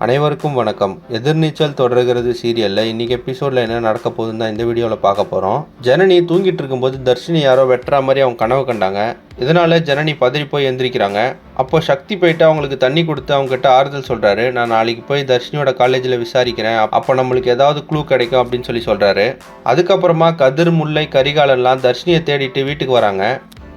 அனைவருக்கும் வணக்கம். எதிர்நீச்சல் தொடர்கிறது சீரியல்ல இன்னைக்கு எபிசோட்ல என்ன நடக்க போகுதுன்னு தான் இந்த வீடியோவில் பார்க்க போகிறோம். ஜனனி தூங்கிட்டு இருக்கும்போது தர்ஷினி யாரோ வெட்டுற மாதிரி அவங்க கனவு கண்டாங்க. இதனால ஜனனி பதறி போய் எந்திரிக்கிறாங்க. அப்போ சக்தி போயிட்டு அவங்களுக்கு தண்ணி கொடுத்து அவங்க கிட்ட ஆறுதல் சொல்றாரு. நான் நாளைக்கு போய் தர்ஷினியோட காலேஜில் விசாரிக்கிறேன், அப்போ நம்மளுக்கு ஏதாவது க்ளூ கிடைக்கும் அப்படின்னு சொல்லி சொல்றாரு. அதுக்கப்புறமா கதிர், முல்லை, கரிகாலன்லாம் தர்ஷினியை தேடிட்டு வீட்டுக்கு வராங்க.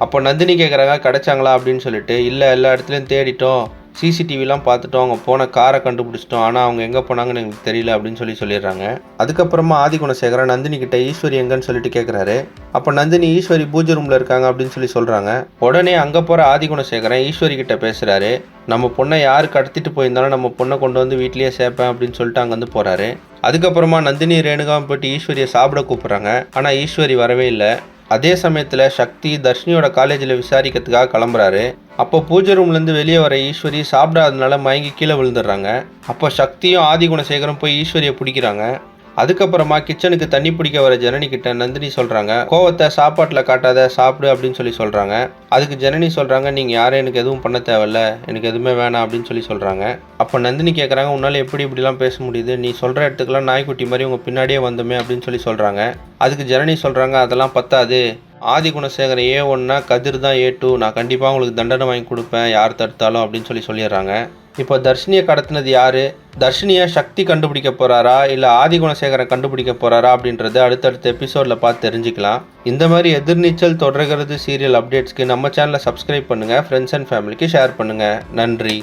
அப்போ நந்தினி கேட்குறாங்க கிடைச்சாங்களா அப்படின்னு சொல்லிட்டு. இல்லை, எல்லா இடத்துலையும் தேடிட்டோம், சிசிடிவிலாம் பார்த்துட்டோம், அவங்க போன காரை கண்டுபிடிச்சிட்டோம், ஆனால் அவங்க எங்கே போனாங்கன்னு எனக்கு தெரியல அப்படின்னு சொல்லிடுறாங்க. அதுக்கப்புறமா ஆதிகுணசேகரன் நந்தினி கிட்ட ஈஸ்வரி எங்கன்னு சொல்லிட்டு கேட்குறாரு. அப்போ நந்தினி ஈஸ்வரி பூஜை ரூமில் இருக்காங்க அப்படின்னு சொல்கிறாங்க. உடனே அங்கே போகிற ஆதிகுணசேகரன் ஈஸ்வரி கிட்ட பேசுகிறாரு. நம்ம பொண்ணை யார் கடத்திட்டு போயிருந்தாலும் நம்ம பொண்ணை கொண்டு வந்து வீட்லேயே சேர்ப்பேன் அப்படின்னு சொல்லிட்டு அங்கேருந்து போகிறாரு. அதுக்கப்புறமா நந்தினி ரேணுகாவும் போயிட்டு ஈஸ்வரியை சாப்பிட கூப்பிட்றாங்க. ஆனால் ஈஸ்வரி வரவே இல்லை. அதே சமயத்தில் சக்தி தர்ஷினியோட காலேஜில் விசாரிக்கிறதுக்காக கிளம்புறாரு. அப்போ பூஜை ரூம்லேருந்து வெளியே வர ஈஸ்வரி சாப்பிடாததுனால மயங்கி கீழே விழுந்துடுறாங்க. அப்போ சக்தியும் ஆதிகுணசேகரும் போய் ஈஸ்வரியை பிடிக்கிறாங்க. அதுக்கப்புறமா கிச்சனுக்கு தண்ணி பிடிக்க வர ஜனனி கிட்ட நந்தினி சொல்கிறாங்க, கோவத்தை சாப்பாட்டில் காட்டாத, சாப்பிடு அப்படின்னு சொல்கிறாங்க. அதுக்கு ஜனனி சொல்கிறாங்க, நீங்கள் யாரும் எனக்கு எதுவும் பண்ண தேவையில்ல, எனக்கு எதுவுமே வேணாம் அப்படின்னு சொல்கிறாங்க. அப்போ நந்தினி கேட்குறாங்க, உன்னால் எப்படி இப்படிலாம் பேச முடியுது, நீ சொல்கிற இடத்துக்குலாம் நாய்க்குட்டி மாதிரி உங்கள் பின்னாடியே வந்தோமே அப்படின்னு சொல்கிறாங்க. அதுக்கு ஜனனி சொல்கிறாங்க, அதெல்லாம் பத்தாது, ஆதிகுணசேகரன் A1னா கதிர் தான் A2, நான் கண்டிப்பாக உங்களுக்கு தண்டனை வாங்கி கொடுப்பேன் யார் தடுத்தாலும் அப்படின்னு சொல்லிடுறாங்க. இப்போ தர்ஷினியை கடத்தினது யார், தர்ஷினியை சக்தி கண்டுபிடிக்க போகிறாரா இல்லை ஆதிகுணசேகரன் கண்டுபிடிக்க போகிறாரா அப்படின்றது அடுத்தடுத்த எபிசோடில் பார்த்து தெரிஞ்சுக்கலாம். இந்த மாதிரி எதிர்நீச்சல் தொடர்கிறது சீரியல் அப்டேட்ஸ்க்கு நம்ம சேனலை சப்ஸ்கிரைப் பண்ணுங்கள், ஃப்ரெண்ட்ஸ் அண்ட் ஃபேமிலிக்கு ஷேர் பண்ணுங்கள். நன்றி.